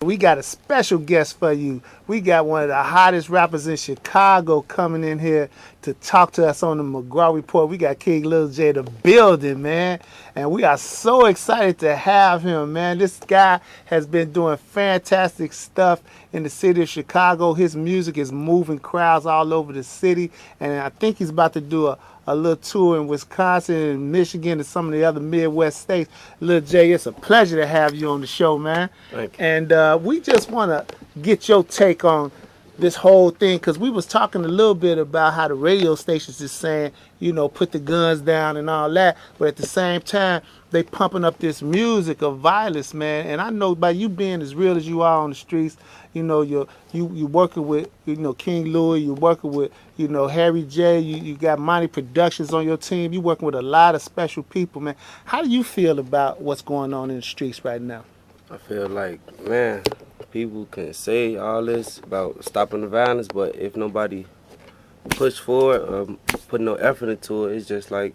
We got a special guest for you. We got one of the hottest rappers in Chicago coming in here to talk to us on the McGraw Report. We got King Lil Jay the building, man. And we are so excited to have him, man. This guy has been doing fantastic stuff in the city of Chicago. His music is moving crowds all over the city. And I think he's about to do a little tour in Wisconsin and Michigan and some of the other Midwest states. LilJay, it's a pleasure to have you on the show, man. Thank you. And we just want to get your take on this whole thing, because we was talking a little bit about how the radio stations is saying, you know, put the guns down and all that, but at the same time, they pumping up this music of violence, man. And I know by you being as real as you are on the streets, you know, you working with, you know, King Louis, you working with, you know, Harry J, you got Monty Productions on your team, you working with a lot of special people, man. How do you feel about what's going on in the streets right now? I feel like, man, people can say all this about stopping the violence, but if nobody push forward or put no effort into it, it's just like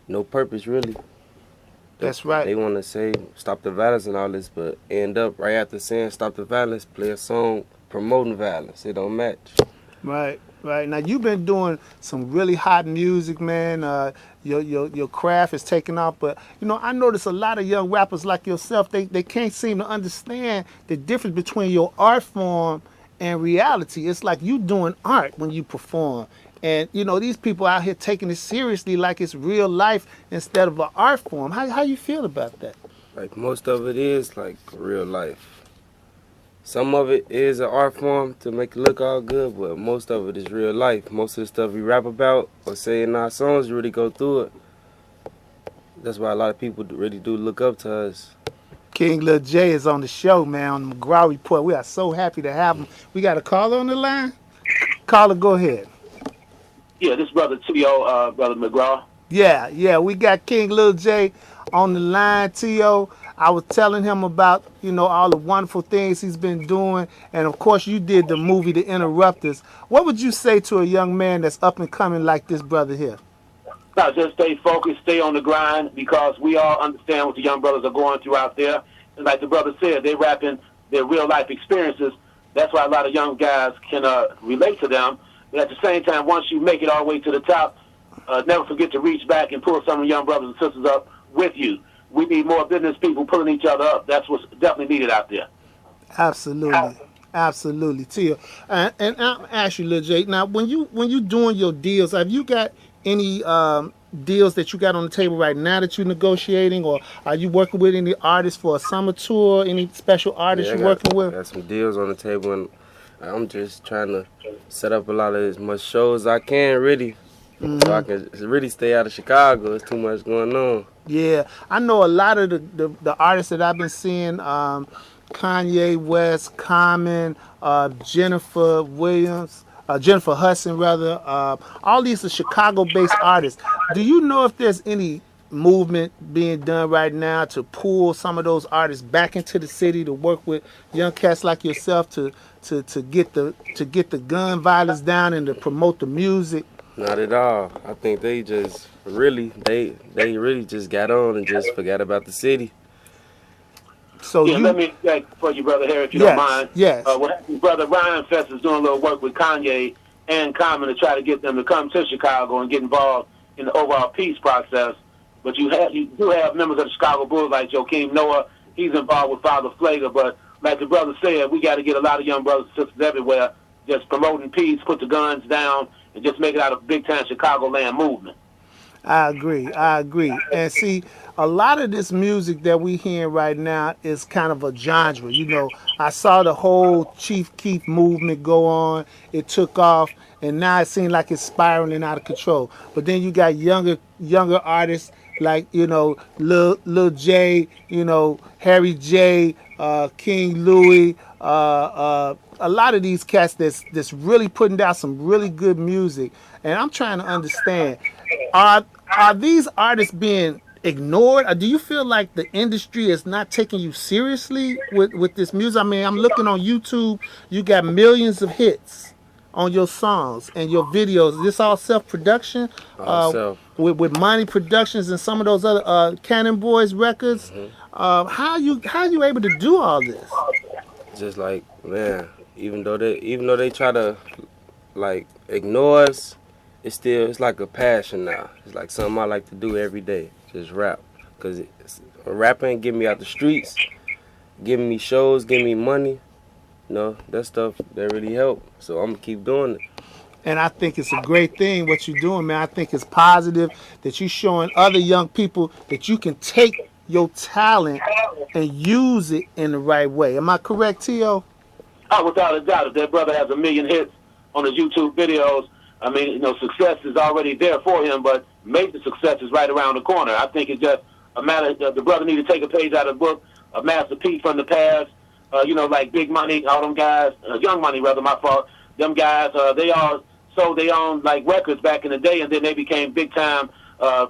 no purpose, really. That's right. They want to say stop the violence and all this, but end up right after saying stop the violence, play a song promoting violence. It don't match. Right, right. Now you've been doing some really hot music, man. Your craft is taking off, but you know, I notice a lot of young rappers like yourself, they can't seem to understand the difference between your art form and reality. It's like you doing art when you perform. And, you know, these people out here taking it seriously like it's real life instead of an art form. How you feel about that? Like, most of it is, like, real life. Some of it is an art form to make it look all good, but most of it is real life. Most of the stuff we rap about or say in our songs, you really go through it. That's why a lot of people really do look up to us. King Lil Jay is on the show, man, on the McGraw Report. We are so happy to have him. We got a caller on the line? Caller, go ahead. Yeah, this brother T.O., brother McGraw. Yeah, we got King Lil Jay on the line, T.O. I was telling him about, you know, all the wonderful things he's been doing. And, of course, you did the movie The Interrupters. What would you say to a young man that's up and coming like this brother here? No, just stay focused, stay on the grind, because we all understand what the young brothers are going through out there. And like the brother said, they're rapping their real-life experiences. That's why a lot of young guys can relate to them. But at the same time, once you make it all the way to the top, never forget to reach back and pull some of the young brothers and sisters up with you. We need more business people pulling each other up. That's what's definitely needed out there. Absolutely. Absolutely, Tia. And I'll ask you, LilJay, now when you doing your deals, have you got any deals that you got on the table right now that you're negotiating, or are you working with any artists for a summer tour? Any special artists you're working with? I got some deals on the table, and I'm just trying to set up a lot of as much shows as I can, really, so I can really stay out of Chicago. There's too much going on. Yeah, I know a lot of the artists that I've been seeing, Kanye West, Common, Jennifer Williams, Jennifer Hudson, rather. All these are Chicago-based artists. Do you know if there's any movement being done right now to pull some of those artists back into the city to work with young cats like yourself to get the gun violence down and to promote the music? Not at all. I think they just really really just got on and just forgot about the city. So yeah, let me check for you, brother Harry, if you don't mind. Yes. What happened, brother Ryan Fest is doing a little work with Kanye and Common to try to get them to come to Chicago and get involved in the overall peace process. But you do have members of the Chicago Bulls like Joakim Noah. He's involved with Father Flager. But like the brother said, we got to get a lot of young brothers and sisters everywhere just promoting peace, put the guns down, and just make it out a big-time Chicagoland movement. I agree. And see, a lot of this music that we hearing right now is kind of a genre. You know, I saw the whole Chief Keef movement go on. It took off, and now it seems like it's spiraling out of control. But then you got younger artists like, you know, LilJay, you know, Harry J, King Louis, a lot of these cats that's really putting down some really good music. And I'm trying to understand, are these artists being ignored? Or do you feel like the industry is not taking you seriously with this music? I mean, I'm looking on YouTube, you got millions of hits on your songs and your videos. Is this all self-production? With Monty Productions and some of those other Cannon Boys records? How you able to do all this? just like, man, even though they try to like ignore us, it's like a passion now. It's like something I like to do every day, just rap. Cause rapping get me out the streets, giving me shows, giving me money. You know, that stuff that really help. So I'm gonna keep doing it. And I think it's a great thing what you're doing, man. I think it's positive that you're showing other young people that you can take your talent and use it in the right way. Am I correct, T.O.? Oh, without a doubt, if that brother has 1,000,000 hits on his YouTube videos, I mean, success is already there for him, but major success is right around the corner. I think it's just a matter of the brother need to take a page out of the book, a Master P from the past, like Big Money, all them guys, Young Money, rather, my fault. Them guys, they all sold their own, like, records back in the day, and then they became big-time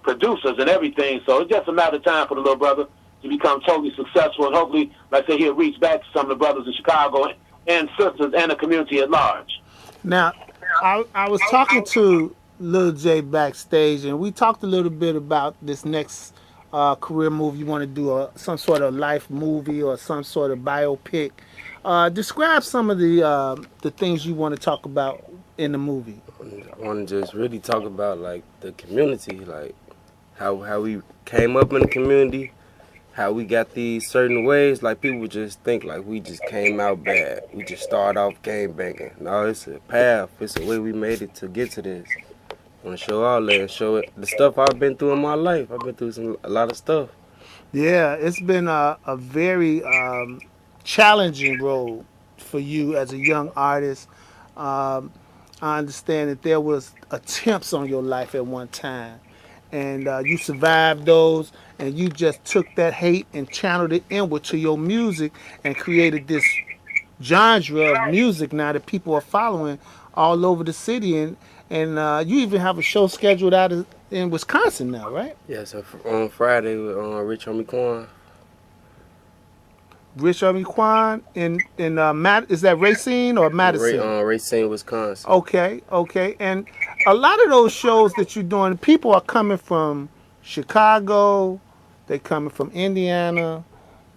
producers and everything. So it's just a matter of time for the little brother to become totally successful, and hopefully, like I say, he'll reach back to some of the brothers in Chicago and sisters and the community at large. Now, I was talking to LilJay backstage, and we talked a little bit about this next career move. You want to do some sort of life movie or some sort of biopic. Describe some of the things you want to talk about in the movie. I want to just really talk about like the community, like how we came up in the community, how we got these certain ways. Like people just think like we just came out bad. We just started off game banging. No, it's a path. It's a way we made it to get to this. I want to show all that and show it the stuff I've been through in my life. I've been through a lot of stuff. Yeah, it's been a very challenging road for you as a young artist. I understand that there was attempts on your life at one time, and you survived those, and you just took that hate and channeled it inward to your music and created this genre of music now that people are following all over the city, and you even have a show scheduled out in Wisconsin now, right? Yeah, so on Friday with Rich Homie Quan. Rich Homie Quan in is that Racine or Madison? Racine, Wisconsin. Okay. And a lot of those shows that you're doing, people are coming from Chicago, they coming from Indiana,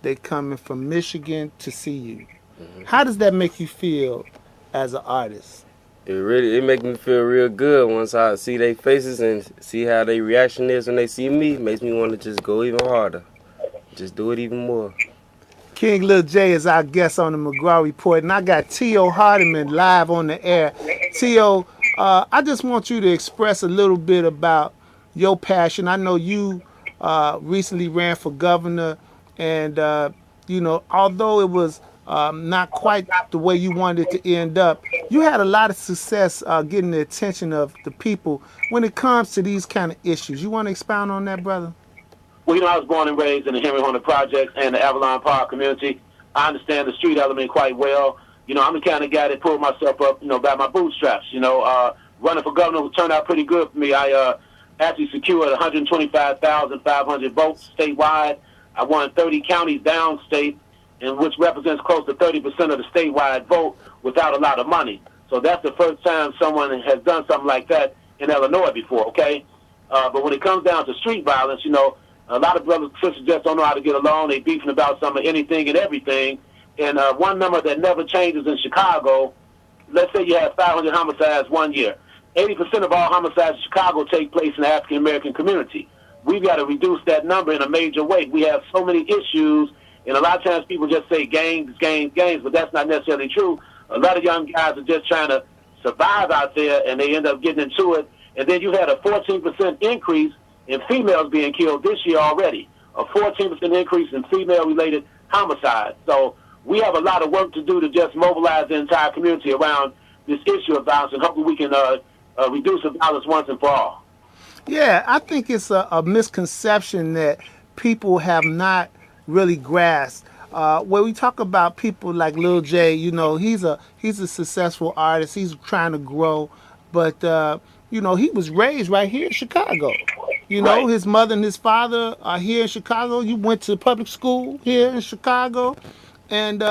they coming from Michigan to see you. Mm-hmm. How does that make you feel as an artist? It makes me feel real good once I see their faces and see how their reaction is when they see me. It makes me want to just go even harder, just do it even more. King Lil Jay is our guest on the McGraw Report, and I got T.O. Hardiman live on the air. T.O., I just want you to express a little bit about your passion. I know you recently ran for governor, and, although it was not quite the way you wanted it to end up, you had a lot of success getting the attention of the people when it comes to these kind of issues. You want to expound on that, brother? Well, I was born and raised in the Henry Horner Projects and the Avalon Park community. I understand the street element quite well. I'm the kind of guy that pulled myself up, by my bootstraps. Running for governor turned out pretty good for me. I actually secured 125,500 votes statewide. I won 30 counties downstate, and which represents close to 30% of the statewide vote without a lot of money. So that's the first time someone has done something like that in Illinois before, okay? But when it comes down to street violence, a lot of brothers and sisters just don't know how to get along. They beefing about some of anything and everything. And one number that never changes in Chicago, let's say you have 500 homicides one year. 80% of all homicides in Chicago take place in the African-American community. We've got to reduce that number in a major way. We have so many issues, and a lot of times people just say gangs, but that's not necessarily true. A lot of young guys are just trying to survive out there, and they end up getting into it. And then you had a 14% increase in females being killed this year already, a 14% increase in female-related homicides. So we have a lot of work to do to just mobilize the entire community around this issue of violence, and hopefully we can reduce the violence once and for all. Yeah, I think it's a misconception that people have not really grasped. When we talk about people like LilJay, he's a successful artist. He's trying to grow, but he was raised right here in Chicago. Right. His mother and his father are here in Chicago. You went to public school here in Chicago, and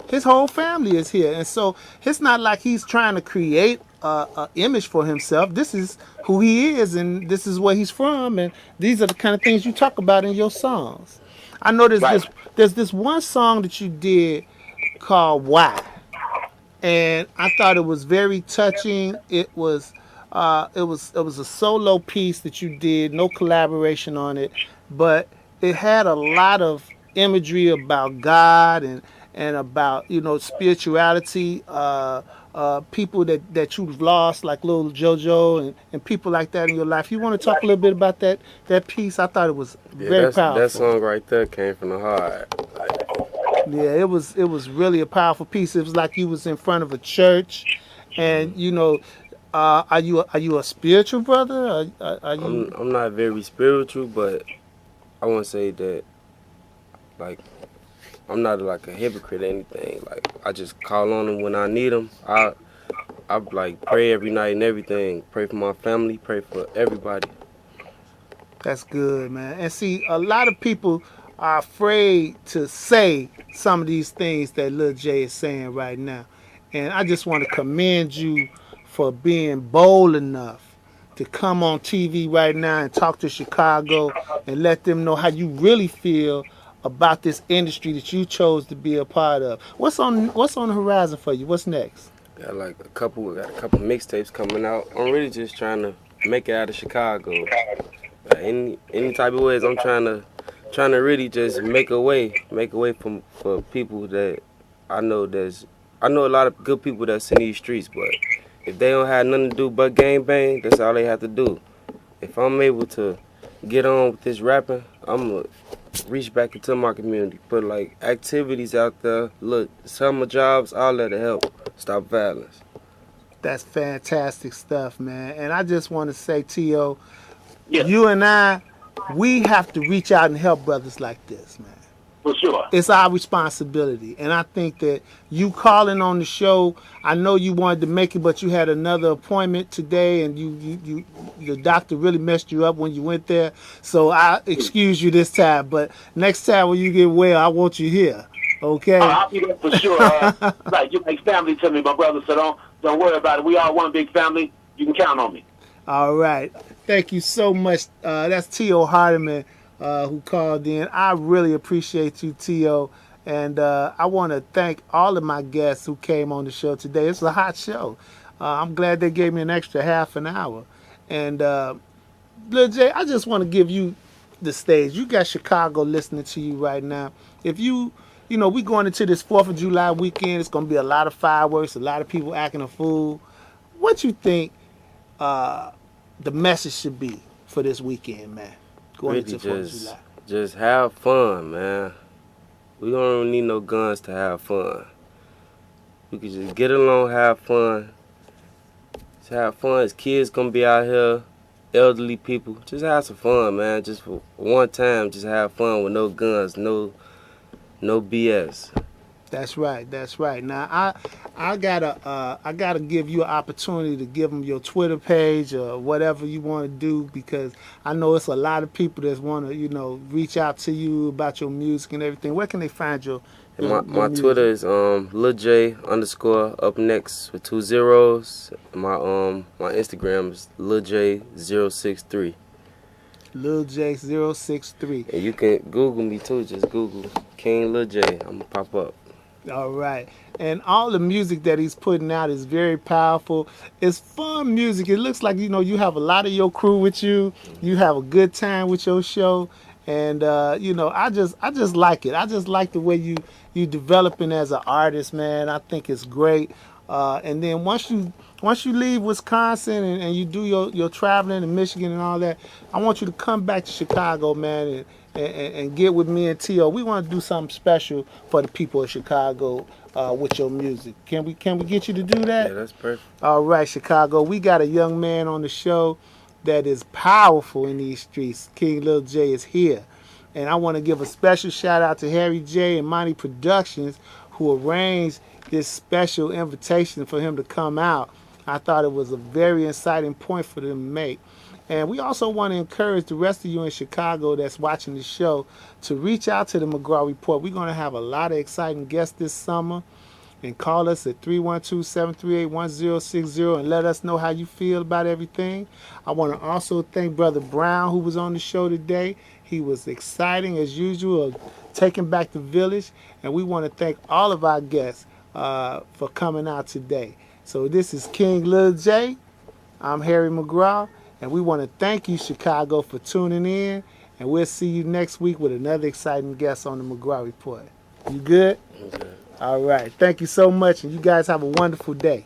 his whole family is here. And so it's not like he's trying to create an image for himself. This is who he is, and this is where he's from, and these are the kind of things you talk about in your songs. I know there's this one song that you did called Why. And I thought it was very touching. It was a solo piece that you did, no collaboration on it, but it had a lot of imagery about God and about spirituality. People that you've lost, like Lil JoJo and people like that in your life. You want to talk a little bit about that piece? I thought it was very powerful. That song right there came from the heart. Yeah, it was really a powerful piece. It was like you was in front of a church, and are you a spiritual brother? Are you? I'm not very spiritual, but I want to say that like I'm not like a hypocrite or anything. Like I just call on them when I need them. I like pray every night and everything. Pray for my family. Pray for everybody. That's good, man. And see, a lot of people are afraid to say some of these things that LilJay is saying right now. And I just want to commend you for being bold enough to come on TV right now and talk to Chicago and let them know how you really feel about this industry that you chose to be a part of. What's on the horizon for you? What's next? Got a couple mixtapes coming out. I'm really just trying to make it out of Chicago. Any type of ways, I'm trying to really just make a way for people that I know. I know a lot of good people that's in these streets, but if they don't have nothing to do but gang bang, that's all they have to do. If I'm able to get on with this rapping, I'm gonna reach back into my community, put like activities out there, look, summer jobs, all that to help stop violence. That's fantastic stuff, man. And I just want to say, T.O., Yes, you and I, we have to reach out and help brothers like this, man. for sure. It's our responsibility. And I think that you calling on the show, I know you wanted to make it, but you had another appointment today, and the doctor really messed you up when you went there. So I excuse you this time, but next time when you get well, I want you here. Okay? I'll be there for sure. Like, you make family to me, my brother, so don't worry about it. We all one big family. You can count on me. All right. Thank you so much. That's T.O. Hardiman who called in. I really appreciate you, T.O. And I want to thank all of my guests who came on the show today. It's a hot show. I'm glad they gave me an extra half an hour. And LilJay, I just want to give you the stage. You got Chicago listening to you right now. If we going into this 4th of July weekend. It's going to be a lot of fireworks, a lot of people acting a fool. What you think the message should be for this weekend, man? Going Really into 4th of July. just have fun, man. We don't need no guns to have fun. We can just get along, have fun. Just have fun. As kids gonna be out here, elderly people. Just have some fun, man. Just for one time, just have fun with no guns, no BS. That's right. That's right. Now I gotta give you an opportunity to give them your Twitter page or whatever you want to do, because I know it's a lot of people that want to reach out to you about your music and everything. Where can they find your My music? Twitter is LilJay _ up next with 2 zeros. My Instagram is LilJay063. LilJay063. And you can Google me too. Just Google King Lil Jay. I'm gonna pop up. All right. And all the music that he's putting out is very powerful. It's fun music. It looks like, you have a lot of your crew with you. You have a good time with your show. And, I just like it. I just like the way you developing as an artist, man. I think it's great. And then once you leave Wisconsin and you do your traveling in Michigan and all that, I want you to come back to Chicago, man, and get with me and T.O. We want to do something special for the people of Chicago with your music. Can we get you to do that? Yeah, that's perfect. All right, Chicago. We got a young man on the show that is powerful in these streets. King Lil Jay is here. And I want to give a special shout out to Harry J and Monty Productions, who arranged this special invitation for him to come out. I thought it was a very exciting point for them to make. And we also want to encourage the rest of you in Chicago that's watching the show to reach out to the McGraw Report. We're going to have a lot of exciting guests this summer. And call us at 312-738-1060 and let us know how you feel about everything. I want to also thank Brother Brown, who was on the show today. He was exciting as usual, taking back the village. And we want to thank all of our guests for coming out today. So this is King Lil Jay. I'm Harry McGraw. And we want to thank you, Chicago, for tuning in. And we'll see you next week with another exciting guest on the McGraw Report. You good? Okay. All right. Thank you so much. And you guys have a wonderful day.